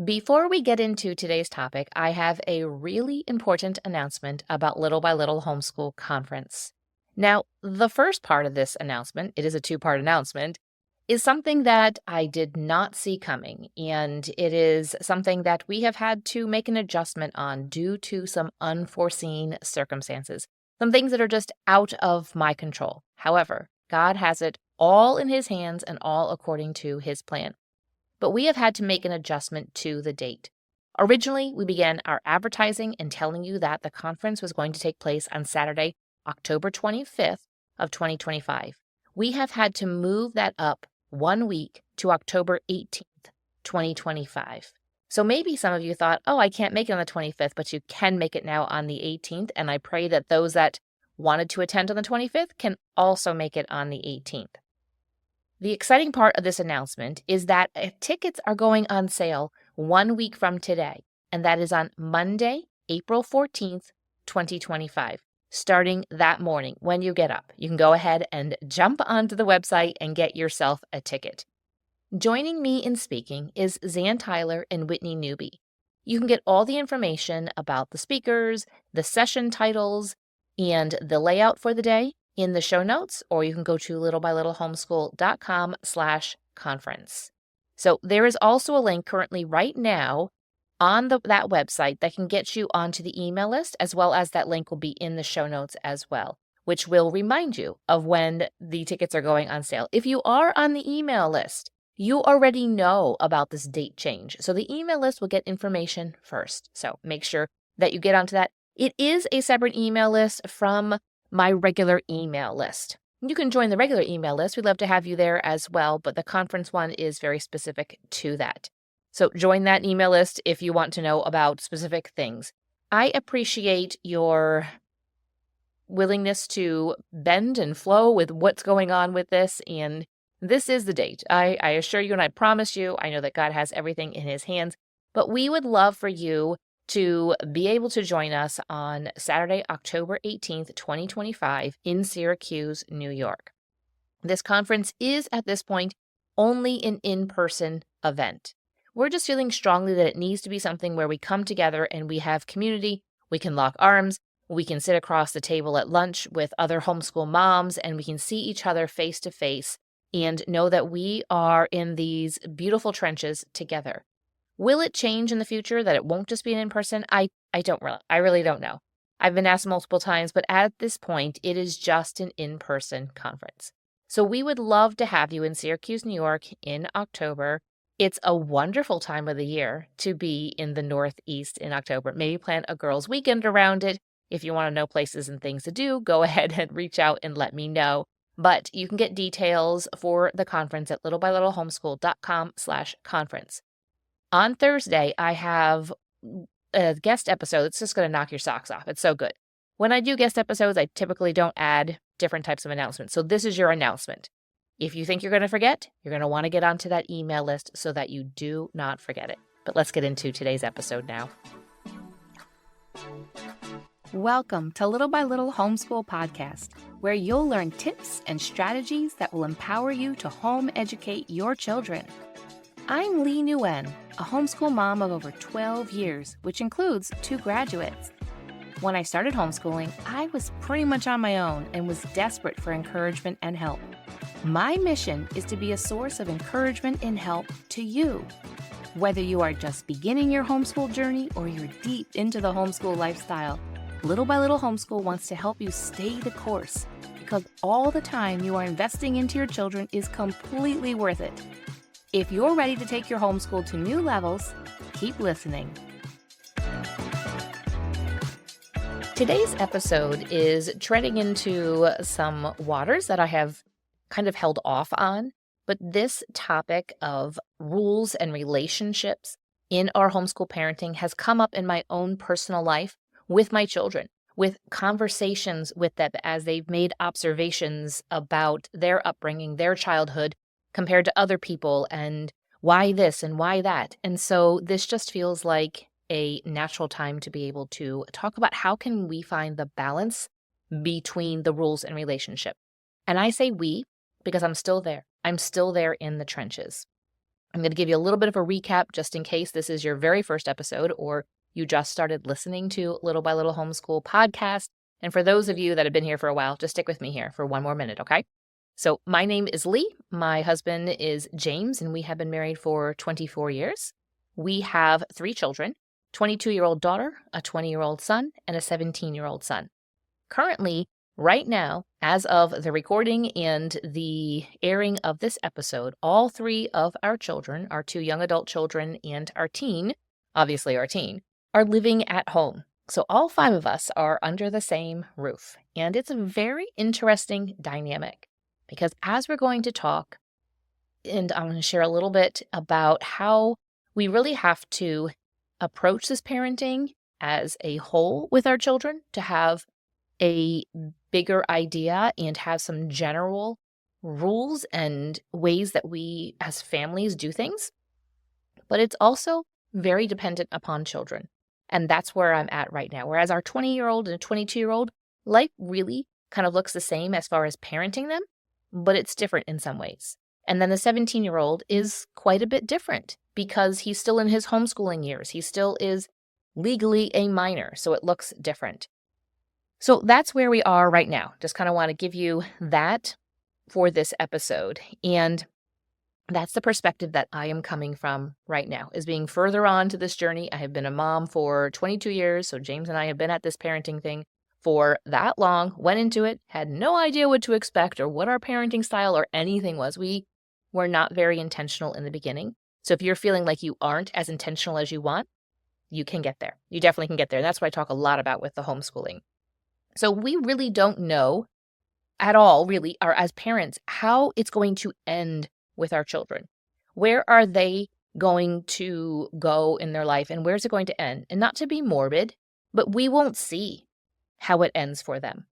Before we get into today's topic, I have a really important announcement about Little by Little Homeschool Conference. Now, the first part of this announcement, it is a two-part announcement, is something that I did not see coming, and it is something that we have had to make an adjustment on due to some unforeseen circumstances, some things that are just out of my control. However, God has it all in His hands and all according to His plan. But we have had to make an adjustment to the date. Originally, we began our advertising and telling you that the conference was going to take place on Saturday, October 25th of 2025. We have had to move that up 1 week to October 18th, 2025. So maybe some of you thought, oh, I can't make it on the 25th, but you can make it now on the 18th. And I pray that those that wanted to attend on the 25th can also make it on the 18th. The exciting part of this announcement is that tickets are going on sale 1 week from today, and that is on Monday, April 14th, 2025. Starting that morning when you get up, you can go ahead and jump onto the website and get yourself a ticket. Joining me in speaking is Zan Tyler and Whitney Newby. You can get all the information about the speakers, the session titles, and the layout for the day in the show notes, or you can go to littlebylittlehomeschool.com/conference. So there is also a link currently right now on that website that can get you onto the email list, as well as that link will be in the show notes as well, which will remind you of when the tickets are going on sale. If you are on the email list, you already know about this date change. So the email list will get information first. So make sure that you get onto that. It is a separate email list from my regular email list. You can join the regular email list. We'd love to have you there as well, but the conference one is very specific to that. So join that email list if you want to know about specific things. I appreciate your willingness to bend and flow with what's going on with this, and this is the date. I assure you, and I promise you, I know that God has everything in His hands, but we would love for you to be able to join us on Saturday, October 18th, 2025 in Syracuse, New York. This conference is at this point only an in-person event. We're just feeling strongly that it needs to be something where we come together and we have community, we can lock arms, we can sit across the table at lunch with other homeschool moms, and we can see each other face to face and know that we are in these beautiful trenches together. Will it change in the future that it won't just be an in-person? I really don't know. I've been asked multiple times, but at this point, it is just an in-person conference. So we would love to have you in Syracuse, New York in October. It's a wonderful time of the year to be in the Northeast in October. Maybe plan a girls' weekend around it. If you want to know places and things to do, go ahead and reach out and let me know. But you can get details for the conference at littlebylittlehomeschool.com/conference. On Thursday, I have a guest episode that's just going to knock your socks off. It's so good. When I do guest episodes, I typically don't add different types of announcements. So this is your announcement. If you think you're going to forget, you're going to want to get onto that email list so that you do not forget it. But let's get into today's episode now. Welcome to Little by Little Homeschool Podcast, where you'll learn tips and strategies that will empower you to home educate your children. I'm Leigh Nguyen, a homeschool mom of over 12 years, which includes 2 graduates. When I started homeschooling, I was pretty much on my own and was desperate for encouragement and help. My mission is to be a source of encouragement and help to you. Whether you are just beginning your homeschool journey or you're deep into the homeschool lifestyle, Little by Little Homeschool wants to help you stay the course, because all the time you are investing into your children is completely worth it. If you're ready to take your homeschool to new levels, keep listening. Today's episode is treading into some waters that I have kind of held off on, but this topic of rules and relationships in our homeschool parenting has come up in my own personal life with my children, with conversations with them as they've made observations about their upbringing, their childhood, compared to other people, and why this and why that. And so this just feels like a natural time to be able to talk about how can we find the balance between the rules and relationship. And I say we because I'm still there. I'm still there in the trenches. I'm going to give you a little bit of a recap just in case this is your very first episode or you just started listening to Little by Little Homeschool podcast. And for those of you that have been here for a while, just stick with me here for one more minute, okay? So my name is Leigh. My husband is James, and we have been married for 24 years. We have 3 children, 22-year-old daughter, a 20-year-old son, and a 17-year-old son. Currently, right now, as of the recording and the airing of this episode, all 3 of our children, our 2 young adult children and our teen, obviously our teen, are living at home. So all 5 of us are under the same roof. And it's a very interesting dynamic because as we're going to talk, and I'm going to share a little bit about how we really have to approach this parenting as a whole with our children to have a bigger idea and have some general rules and ways that we as families do things. But it's also very dependent upon children. And that's where I'm at right now. Whereas our 20-year-old and 22-year-old, life really kind of looks the same as far as parenting them, but it's different in some ways. And then the 17-year-old is quite a bit different because he's still in his homeschooling years. He still is legally a minor, so it looks different. So that's where we are right now. Just kind of want to give you that for this episode. And that's the perspective that I am coming from right now, is being further on to this journey. I have been a mom for 22 years, so James and I have been at this parenting thing for that long, went into it, had no idea what to expect or what our parenting style or anything was. We were not very intentional in the beginning. So if you're feeling like you aren't as intentional as you want, you can get there. You definitely can get there. And that's what I talk a lot about with the homeschooling. So we really don't know at all, really, or as parents, how it's going to end with our children. Where are they going to go in their life and where's it going to end? And not to be morbid, but we won't see how it ends for them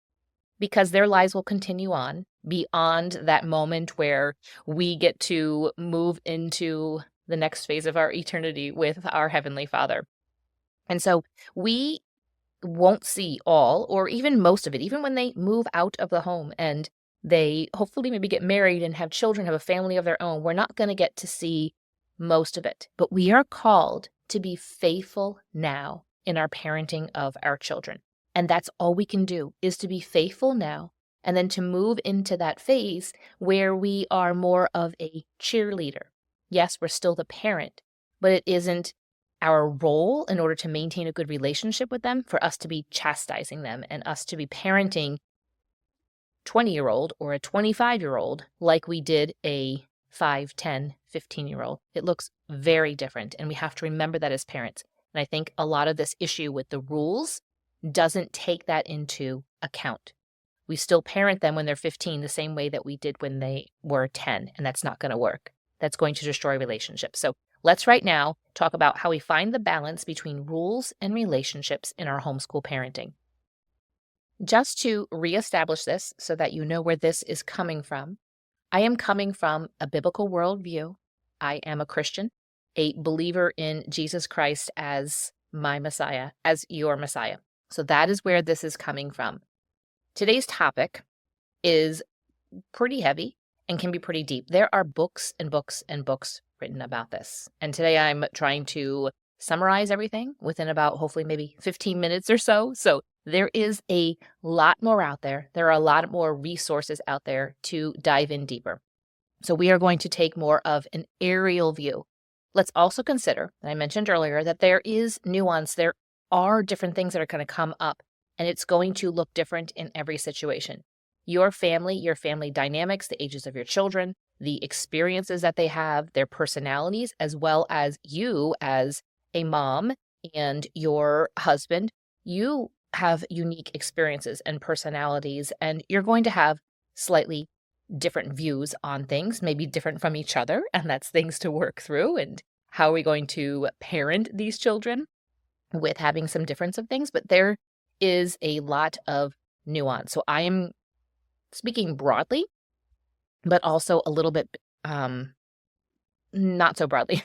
because their lives will continue on beyond that moment where we get to move into the next phase of our eternity with our Heavenly Father. And so we won't see all or even most of it, even when they move out of the home and they hopefully maybe get married and have children, have a family of their own. We're not going to get to see most of it, but we are called to be faithful now in our parenting of our children. And that's all we can do is to be faithful now and then to move into that phase where we are more of a cheerleader. Yes, we're still the parent, but it isn't our role in order to maintain a good relationship with them for us to be chastising them and us to be parenting 20-year-old or a 25-year-old like we did a 5, 10, 15-year-old. It looks very different, and we have to remember that as parents. And I think a lot of this issue with the rules doesn't take that into account. We still parent them when they're 15 the same way that we did when they were 10, and that's not going to work. That's going to destroy relationships. So let's right now talk about how we find the balance between rules and relationships in our homeschool parenting. Just to reestablish this so that you know where this is coming from, I am coming from a biblical worldview. I am a Christian, a believer in Jesus Christ as my Messiah, as your Messiah. So that is where this is coming from. Today's topic is pretty heavy and can be pretty deep. There are books and books and books written about this. And today I'm trying to summarize everything within about hopefully maybe 15 minutes or so. So there is a lot more out there. There are a lot more resources out there to dive in deeper. So we are going to take more of an aerial view. Let's also consider, and I mentioned earlier, that there is nuance. There are different things that are going to come up, and it's going to look different in every situation. Your family dynamics, the ages of your children, the experiences that they have, their personalities, as well as you as a mom and your husband, you have unique experiences and personalities, and you're going to have slightly different views on things, maybe different from each other, and that's things to work through. And how are we going to parent these children with having some difference of things? But there is a lot of nuance. So I am speaking broadly, but also a little bit not so broadly,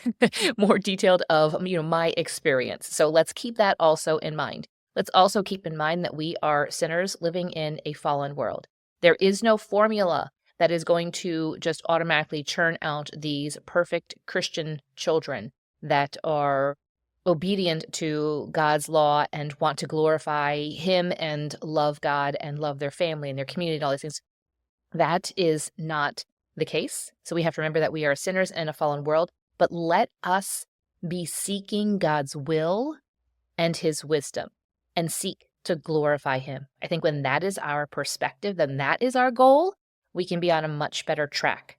more detailed of my experience. So let's keep that also in mind. Let's also keep in mind that we are sinners living in a fallen world. There is no formula. that is going to just automatically churn out these perfect Christian children that are obedient to God's law and want to glorify Him and love God and love their family and their community and all these things. That is not the case. So we have to remember that we are sinners in a fallen world, but let us be seeking God's will and His wisdom and seek to glorify Him. I think when that is our perspective, then that is our goal, we can be on a much better track.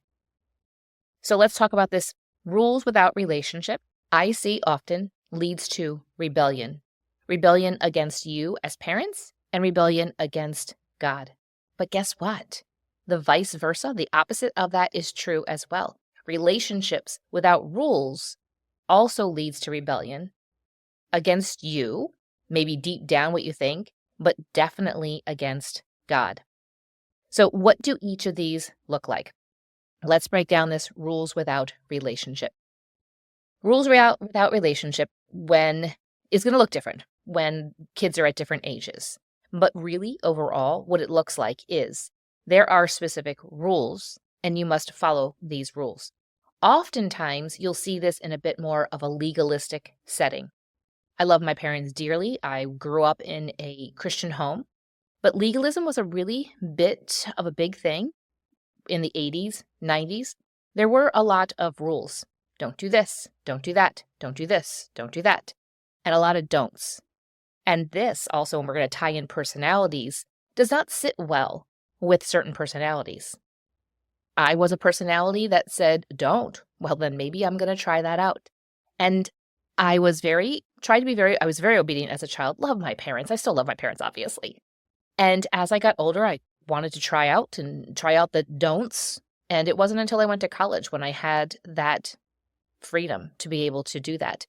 So let's talk about this. Rules without relationship, I see often leads to rebellion. Rebellion against you as parents and rebellion against God. But guess what? The vice versa, the opposite of that is true as well. Relationships without rules also leads to rebellion against you, maybe deep down what you think, but definitely against God. So what do each of these look like? Let's break down this rules without relationship. Rules without relationship is going to look different when kids are at different ages. But really, overall, what it looks like is there are specific rules, and you must follow these rules. Oftentimes, you'll see this in a bit more of a legalistic setting. I love my parents dearly. I grew up in a Christian home, but legalism was a really bit of a big thing in the 80s, 90s. There were a lot of rules. Don't do this, don't do that, don't do this, don't do that, and a lot of don'ts. And this also, when we're going to tie in personalities, does not sit well with certain personalities. I was a personality that said, don't. Well, then maybe I'm going to try that out. And I was very obedient as a child. Loved my parents. I still love my parents, obviously. And as I got older, I wanted to try out the don'ts. And it wasn't until I went to college when I had that freedom to be able to do that.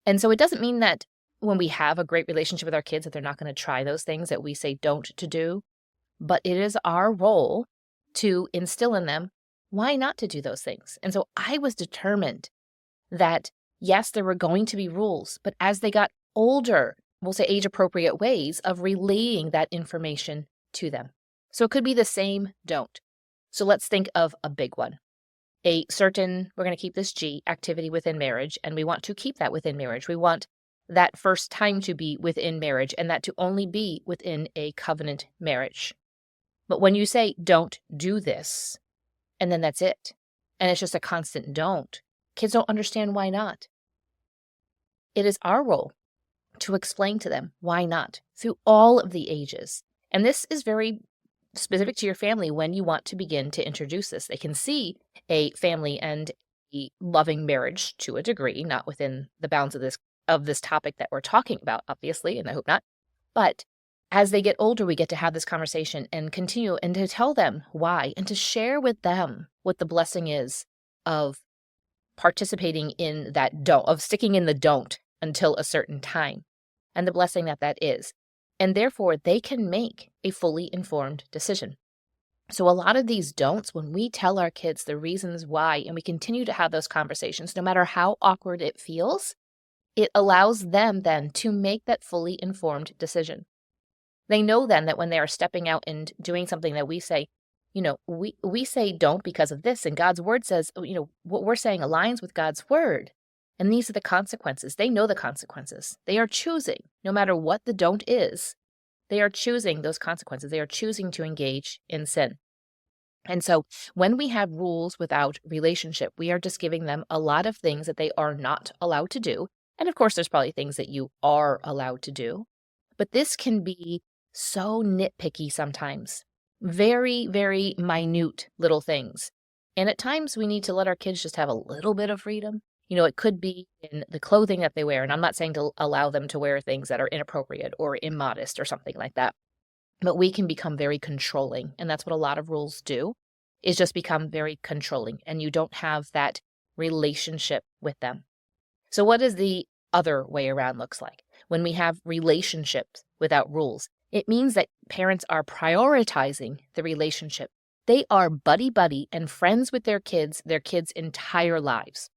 And so it doesn't mean that when we have a great relationship with our kids that they're not going to try those things that we say don't to do. But it is our role to instill in them why not to do those things. And so I was determined that, yes, there were going to be rules, but as they got older, we'll say age-appropriate ways of relaying that information to them. So it could be the same don't. So let's think of a big one. A certain, we're going to keep this G, activity within marriage, and we want to keep that within marriage. We want that first time to be within marriage and that to only be within a covenant marriage. But when you say, don't do this, and then that's it, and it's just a constant don't, kids don't understand why not. It is our role to explain to them why not through all of the ages. And this is very specific to your family when you want to begin to introduce this. They can see a family and a loving marriage to a degree, not within the bounds of this topic that we're talking about, obviously, and I hope not. But as they get older, we get to have this conversation and continue and to tell them why and to share with them what the blessing is of participating in that don't, of sticking in the don't until a certain time, and the blessing that is. And therefore, they can make a fully informed decision. So a lot of these don'ts, when we tell our kids the reasons why, and we continue to have those conversations, no matter how awkward it feels, it allows them then to make that fully informed decision. They know then that when they are stepping out and doing something that we say, we say don't because of this, and God's word says, what we're saying aligns with God's word. And these are the consequences. They know the consequences. They are choosing, no matter what the don't is, they are choosing those consequences. They are choosing to engage in sin. And so when we have rules without relationship, we are just giving them a lot of things that they are not allowed to do. And of course, there's probably things that you are allowed to do. But this can be so nitpicky sometimes. Very, very minute little things. And at times we need to let our kids just have a little bit of freedom. It could be in the clothing that they wear. And I'm not saying to allow them to wear things that are inappropriate or immodest or something like that. But we can become very controlling. And that's what a lot of rules do, is just become very controlling. And you don't have that relationship with them. So what does the other way around looks like? When we have relationships without rules, it means that parents are prioritizing the relationship. They are buddy-buddy and friends with their kids' entire lives.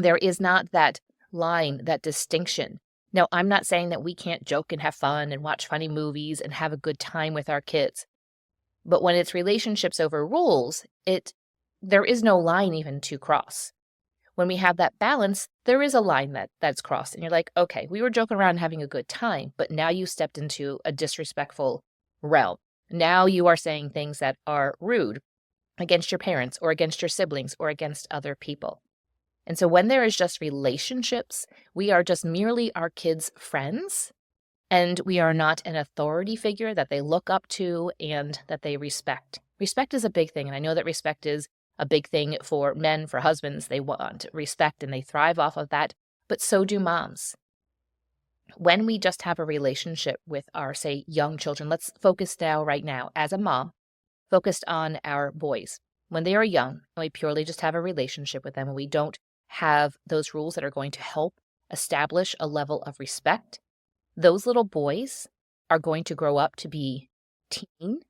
There is not that line, that distinction. Now, I'm not saying that we can't joke and have fun and watch funny movies and have a good time with our kids. But when it's relationships over rules, there is no line even to cross. When we have that balance, there is a line that's crossed. And you're like, okay, we were joking around and having a good time, but now you stepped into a disrespectful realm. Now you are saying things that are rude against your parents or against your siblings or against other people. And so when there is just relationships, we are just merely our kids' friends, and we are not an authority figure that they look up to and that they respect. Respect is a big thing, and I know that respect is a big thing for men, for husbands. They want respect and they thrive off of that, but so do moms. When we just have a relationship with our, say, young children, let's focus now, right now, as a mom, focused on our boys. When they are young and we purely just have a relationship with them and we don't have those rules that are going to help establish a level of respect, those little boys are going to grow up to be teen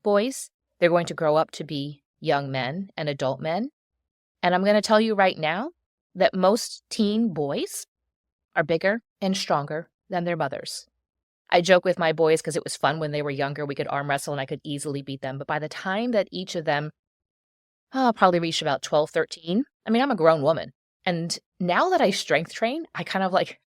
boys. They're going to grow up to be young men and adult men. And I'm going to tell you right now that most teen boys are bigger and stronger than their mothers. I joke with my boys because it was fun when they were younger. We could arm wrestle and I could easily beat them. But by the time that each of them probably reached about 12, 13, I mean, I'm a grown woman. And now that I strength train, I kind of like,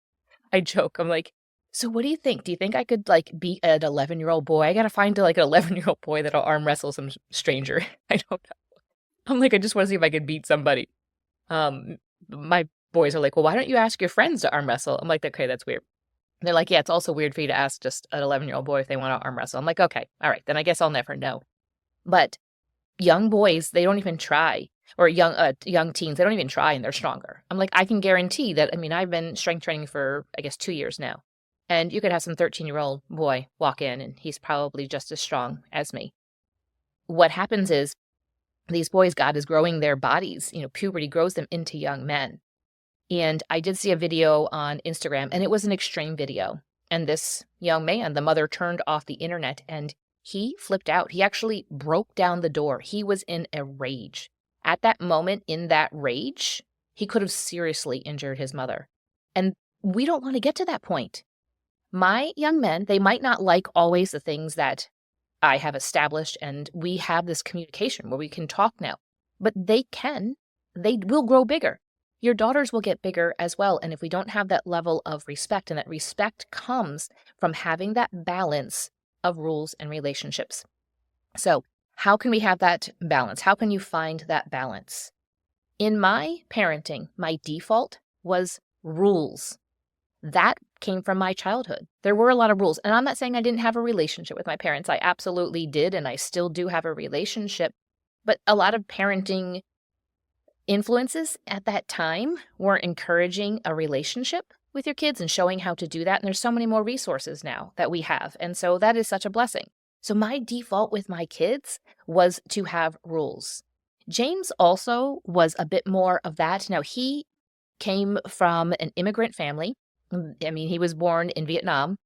I joke. I'm like, so what do you think? Do you think I could like beat an 11-year-old boy? I got to find like an 11-year-old boy that'll arm wrestle some stranger. I don't know. I'm like, I just want to see if I could beat somebody. My boys are like, well, why don't you ask your friends to arm wrestle? I'm like, okay, that's weird. And they're like, yeah, it's also weird for you to ask just an 11-year-old boy if they want to arm wrestle. I'm like, okay, all right, then I guess I'll never know. But young boys, they don't even try. Or young teens, they don't even try and they're stronger. I'm like, I can guarantee that, I mean, I've been strength training for, I guess, 2 years now. And you could have some 13-year-old boy walk in and he's probably just as strong as me. What happens is these boys, God is growing their bodies. Puberty grows them into young men. And I did see a video on Instagram, and it was an extreme video. And this young man, the mother turned off the internet, and he flipped out. He actually broke down the door. He was in a rage. At that moment, in that rage, he could have seriously injured his mother. And we don't want to get to that point. My young men, they might not like always the things that I have established, and we have this communication where we can talk now. But they will grow bigger. Your daughters will get bigger as well. And if we don't have that level of respect, and that respect comes from having that balance of rules and relationships. So how can we have that balance? How can you find that balance? In my parenting, my default was rules. That came from my childhood. There were a lot of rules. And I'm not saying I didn't have a relationship with my parents. I absolutely did. And I still do have a relationship. But a lot of parenting influences at that time were encouraging a relationship with your kids and showing how to do that. And there's so many more resources now that we have. And so that is such a blessing. So my default with my kids was to have rules. James also was a bit more of that. Now, he came from an immigrant family. I mean, he was born in Vietnam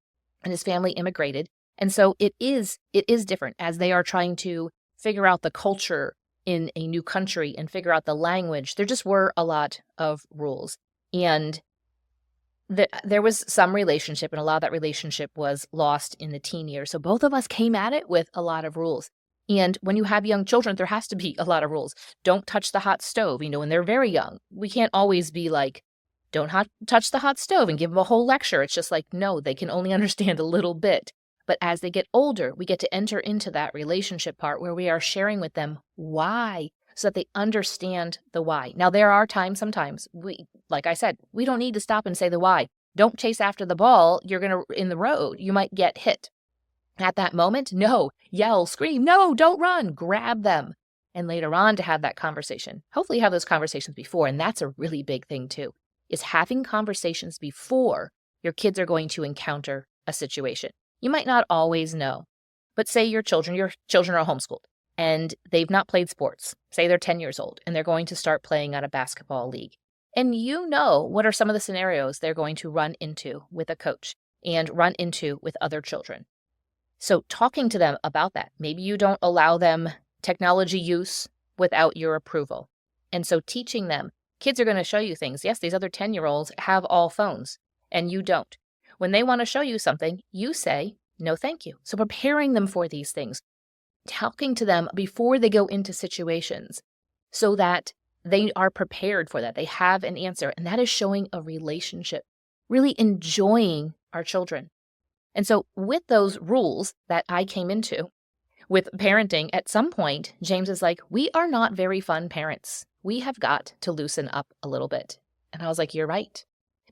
and his family immigrated. And so it is different as they are trying to figure out the culture in a new country and figure out the language. There just were a lot of rules. And there was some relationship, and a lot of that relationship was lost in the teen years. So both of us came at it with a lot of rules. And when you have young children, there has to be a lot of rules. Don't touch the hot stove, when they're very young. We can't always be like, don't touch the hot stove and give them a whole lecture. It's just like, no, they can only understand a little bit. But as they get older, we get to enter into that relationship part where we are sharing with them why, so that they understand the why. Now, there are times, sometimes, like I said, we don't need to stop and say the why. Don't chase after the ball. You're in the road. You might get hit. At that moment, no, yell, scream, no, don't run, grab them. And later on to have that conversation. Hopefully you have those conversations before. And that's a really big thing too, is having conversations before your kids are going to encounter a situation. You might not always know, but say your children are homeschooled and they've not played sports. Say they're 10 years old and they're going to start playing on a basketball league. And what are some of the scenarios they're going to run into with a coach and run into with other children. So talking to them about that, maybe you don't allow them technology use without your approval. And so teaching them, kids are going to show you things. Yes, these other 10-year-olds have all phones and you don't. When they want to show you something, you say, no, thank you. So preparing them for these things, talking to them before they go into situations so that they are prepared for that. They have an answer, and that is showing a relationship, really enjoying our children. And so with those rules that I came into with parenting, at some point, James is like, we are not very fun parents. We have got to loosen up a little bit. And I was like, you're right.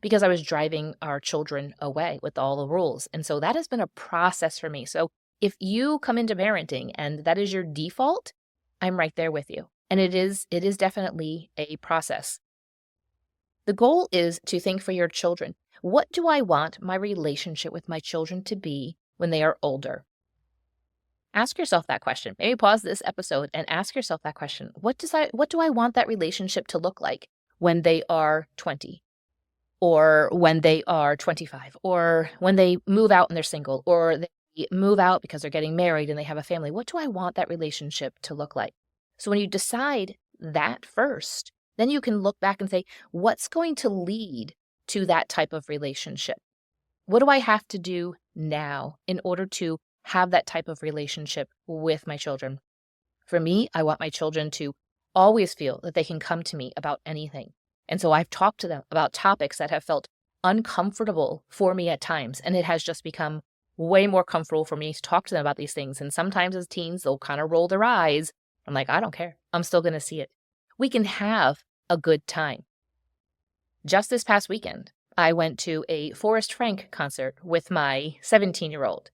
Because I was driving our children away with all the rules. And so that has been a process for me. So if you come into parenting and that is your default, I'm right there with you. And it is definitely a process. The goal is to think for your children. What do I want my relationship with my children to be when they are older? Ask yourself that question. Maybe pause this episode and ask yourself that question. What do I want that relationship to look like when they are 20? Or when they are 25, or when they move out and they're single, or they move out because they're getting married and they have a family? What do I want that relationship to look like? So when you decide that first, then you can look back and say, what's going to lead to that type of relationship? What do I have to do now in order to have that type of relationship with my children? For me, I want my children to always feel that they can come to me about anything. And so I've talked to them about topics that have felt uncomfortable for me at times. And it has just become way more comfortable for me to talk to them about these things. And sometimes as teens, they'll kind of roll their eyes. I'm like, I don't care. I'm still going to see it. We can have a good time. Just this past weekend, I went to a Forrest Frank concert with my 17-year-old.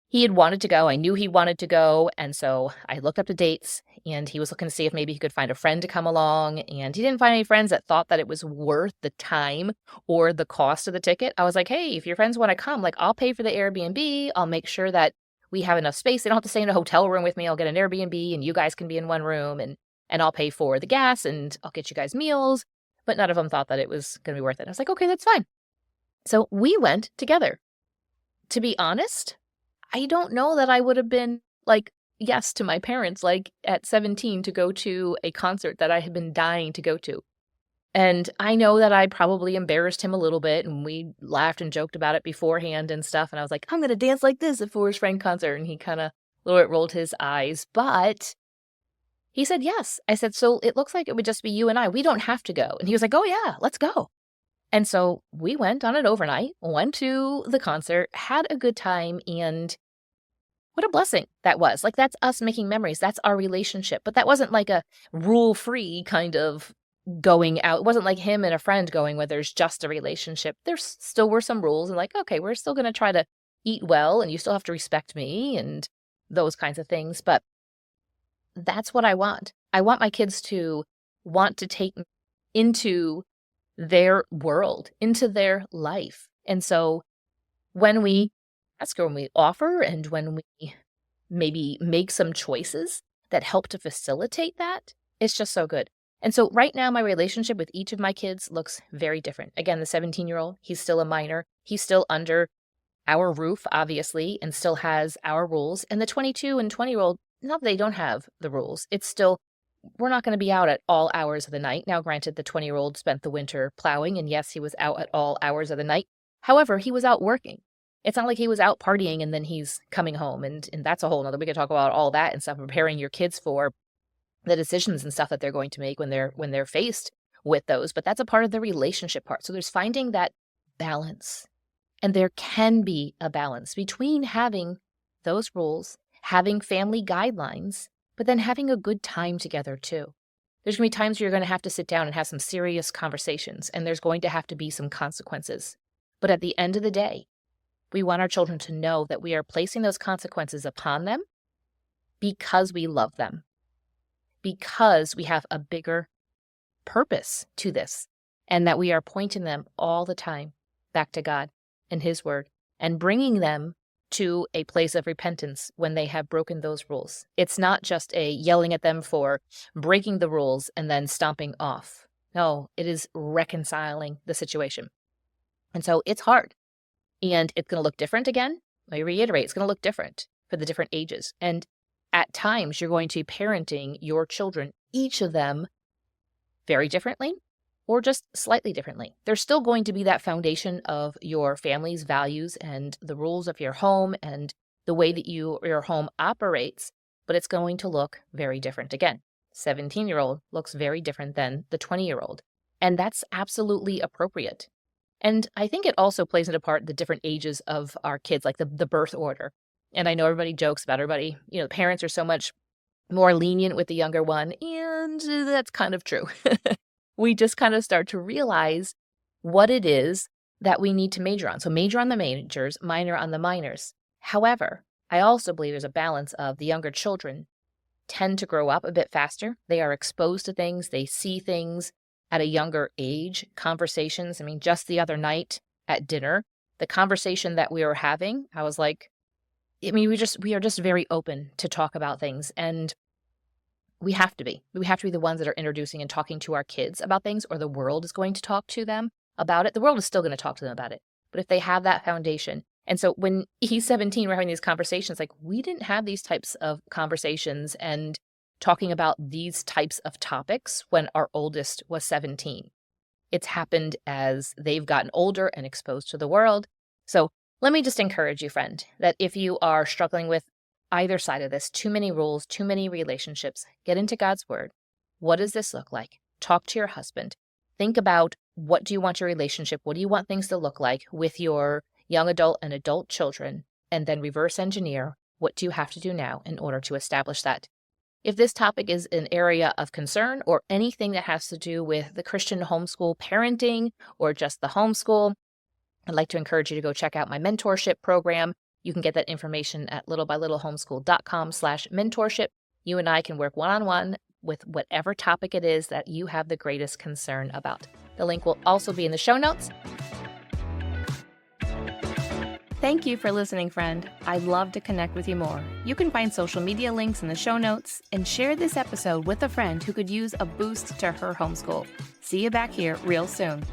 He had wanted to go. I knew he wanted to go. And so I looked up the dates, and he was looking to see if maybe he could find a friend to come along. And he didn't find any friends that thought that it was worth the time or the cost of the ticket. I was like, hey, if your friends want to come, like, I'll pay for the Airbnb. I'll make sure that we have enough space. They don't have to stay in a hotel room with me. I'll get an Airbnb and you guys can be in one room, and I'll pay for the gas and I'll get you guys meals. But none of them thought that it was going to be worth it. I was like, okay, that's fine. So we went together. To be honest, I don't know that I would have been like yes to my parents, like at 17, to go to a concert that I had been dying to go to. And I know that I probably embarrassed him a little bit, and we laughed and joked about it beforehand and stuff. And I was like, I'm going to dance like this at Forrest Frank concert. And he kind of a little bit rolled his eyes, but he said yes. I said, so it looks like it would just be you and I. We don't have to go. And he was like, oh yeah, let's go. And so we went on an overnight, went to the concert, had a good time, and what a blessing that was. Like, that's us making memories. That's our relationship. But that wasn't like a rule-free kind of going out. It wasn't like him and a friend going where there's just a relationship. There still were some rules, and like, okay, we're still going to try to eat well, and you still have to respect me and those kinds of things. But that's what I want. I want my kids to want to take me into their world, into their life. And so when we ask, or when we offer, and when we maybe make some choices that help to facilitate that, it's just so good. And so right now, my relationship with each of my kids looks very different. Again, the 17-year-old, he's still a minor. He's still under our roof, obviously, and still has our rules. And the 22 and 20-year-old, not that they don't have the rules. It's still, we're not going to be out at all hours of the night. Now, granted, the 20-year-old spent the winter plowing, and yes, he was out at all hours of the night. However, he was out working. It's not like he was out partying and then he's coming home. And that's a whole nother, we could talk about all that and stuff, preparing your kids for the decisions and stuff that they're going to make when they're faced with those. But that's a part of the relationship part. So there's finding that balance. And there can be a balance between having those rules, having family guidelines, but then having a good time together too. There's going to be times where you're going to have to sit down and have some serious conversations, and there's going to have to be some consequences. But at the end of the day, we want our children to know that we are placing those consequences upon them because we love them, because we have a bigger purpose to this, and that we are pointing them all the time back to God and His Word, and bringing them to a place of repentance when they have broken those rules. It's not just a yelling at them for breaking the rules and then stomping off. No, it is reconciling the situation. And so it's hard. And it's going to look different again. I reiterate, it's going to look different for the different ages. And at times, you're going to be parenting your children, each of them, very differently or just slightly differently. There's still going to be that foundation of your family's values and the rules of your home and the way that your home operates. but it's going to look very different. Again, 17-year-old looks very different than the 20-year-old. And that's absolutely appropriate. And I think it also plays into part the different ages of our kids, like the birth order. And I know everybody jokes about everybody, parents are so much more lenient with the younger one, and that's kind of true. We just kind of start to realize what it is that we need to major on. So major on the majors, minor on the minors. However, I also believe there's a balance of the younger children tend to grow up a bit faster. They are exposed to things. They see things at a younger age. Conversations. I mean, just the other night at dinner, the conversation that we were having, I was like, we are just very open to talk about things. And we have to be. We have to be the ones that are introducing and talking to our kids about things, or the world is going to talk to them about it. The world is still going to talk to them about it. But if they have that foundation. And so when he's 17, we're having these conversations like we didn't have these types of conversations and talking about these types of topics when our oldest was 17. It's happened as they've gotten older and exposed to the world. So let me just encourage you, friend, that if you are struggling with either side of this, too many rules, too many relationships, get into God's word. What does this look like? Talk to your husband. Think about, what do you want your relationship? What do you want things to look like with your young adult and adult children? And then reverse engineer, what do you have to do now in order to establish that? If this topic is an area of concern, or anything that has to do with the Christian homeschool parenting or just the homeschool, I'd like to encourage you to go check out my mentorship program. You can get that information at littlebylittlehomeschool.com/mentorship. You and I can work one-on-one with whatever topic it is that you have the greatest concern about. The link will also be in the show notes. Thank you for listening, friend. I'd love to connect with you more. You can find social media links in the show notes, and share this episode with a friend who could use a boost to her homeschool. See you back here real soon.